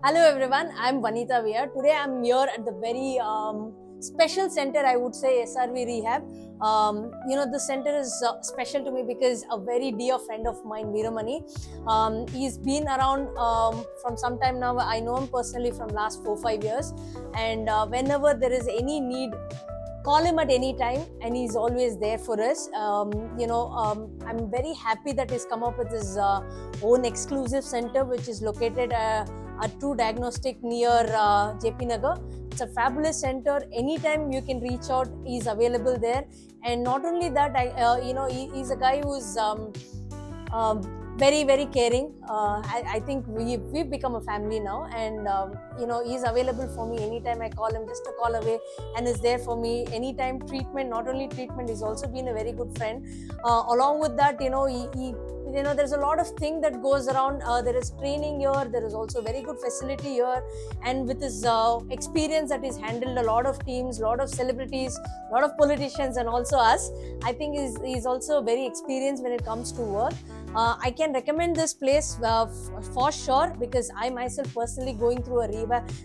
Hello everyone, I'm Vanita Via. Today I'm here at the very special center, I would say, SRV Rehab. The center is special to me because a very dear friend of mine, Veeramani, he's been around from some time now. I know him personally from last 4-5 years, and whenever there is any need, call him at any time and he's always there for us. I'm very happy that he's come up with his own exclusive center, which is located at True Diagnostic near JP Nagar. It's a fabulous center. Anytime you can reach out, he's available there. And not only that, he's a guy who's very very caring. I think we've become a family now, and he's available for me anytime I call him, just a call away, and is there for me anytime. Treatment, not only treatment, he's also been a very good friend. Along with that, there's a lot of thing that goes around. There is training here, there is also very good facility here, and with his experience that he's handled a lot of teams, a lot of celebrities, a lot of politicians, and also us, I think he's also very experienced when it comes to work. I can recommend this place for sure, because I myself personally going through a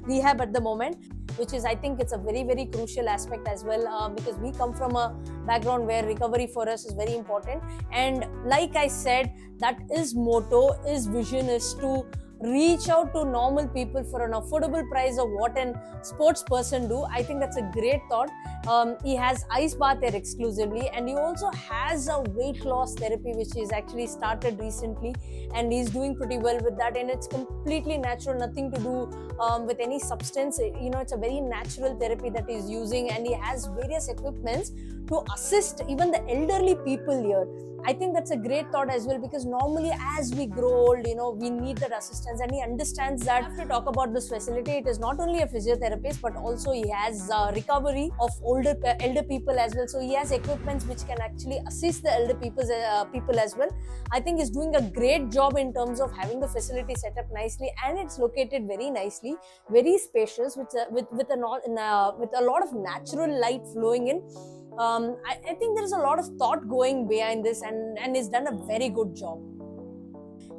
rehab at the moment, which is, I think it's a very very crucial aspect as well, because we come from a background where recovery for us is very important. And like I said, that his motto, his vision is to reach out to normal people for an affordable price of what an sports person do. I think that's a great thought. He has ice bath there exclusively, and he also has a weight loss therapy which is actually started recently, and he's doing pretty well with that, and it's completely natural, nothing to do with any substance. It's a very natural therapy that he's using, and he has various equipments to assist even the elderly people here. I think that's a great thought as well, because normally as we grow old, we need that assistance, and he understands that. I have to talk about this facility. It is not only a physiotherapist, but also he has recovery of elder people as well. So he has equipments which can actually assist the elder people as well. I think he's doing a great job in terms of having the facility set up nicely, and it's located very nicely, very spacious, with a lot of natural light flowing in. I think there is a lot of thought going behind this, and he's done a very good job.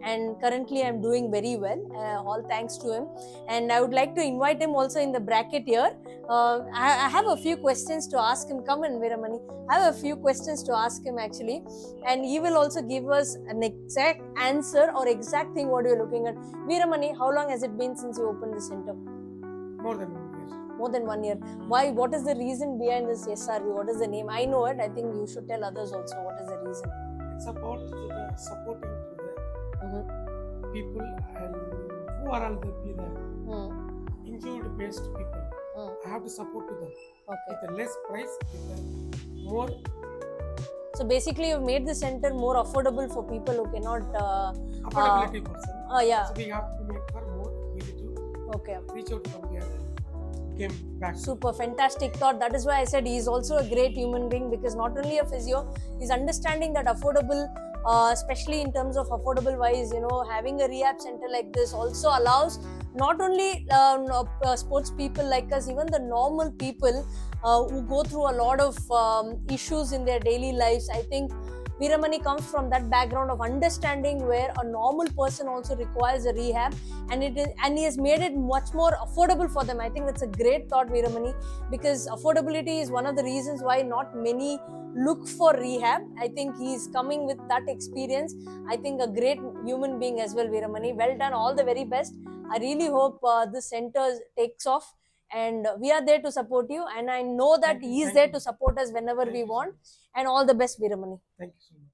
And currently I'm doing very well, all thanks to him. And I would like to invite him also in the bracket here. I have a few questions to ask him. Come in, Veeramani. I have a few questions to ask him actually, and he will also give us an exact answer or exact thing what you're looking at. Veeramani, how long has it been since you opened the center? More than 1 year. More than 1 year. Why? What is the reason behind this SRV? What is the name? I know it. I think you should tell others also. What is the reason? It's about the supporting to the people and who are all the injured based people. I have to support to them. Okay. With a less price, with a more. So basically, you've made the center more affordable for people who cannot. Affordability person. Yeah. So we have to make her more easy to reach out to them here and came back. Super fantastic thought. That is why I said he's also a great human being, because not only a physio, he's understanding that affordable, especially in terms of affordable wise, having a rehab center like this also allows not only sports people like us, even the normal people who go through a lot of issues in their daily lives. I think Veeramani comes from that background of understanding where a normal person also requires a rehab, and he has made it much more affordable for them. I think that's a great thought, Veeramani, because affordability is one of the reasons why not many look for rehab. I think he's coming with that experience. I think a great human being as well, Veeramani. Well done, all the very best. I really hope this center takes off, and we are there to support you, and I know that he is there to support us whenever we want. And all the best, Veeramani. Thank you so much.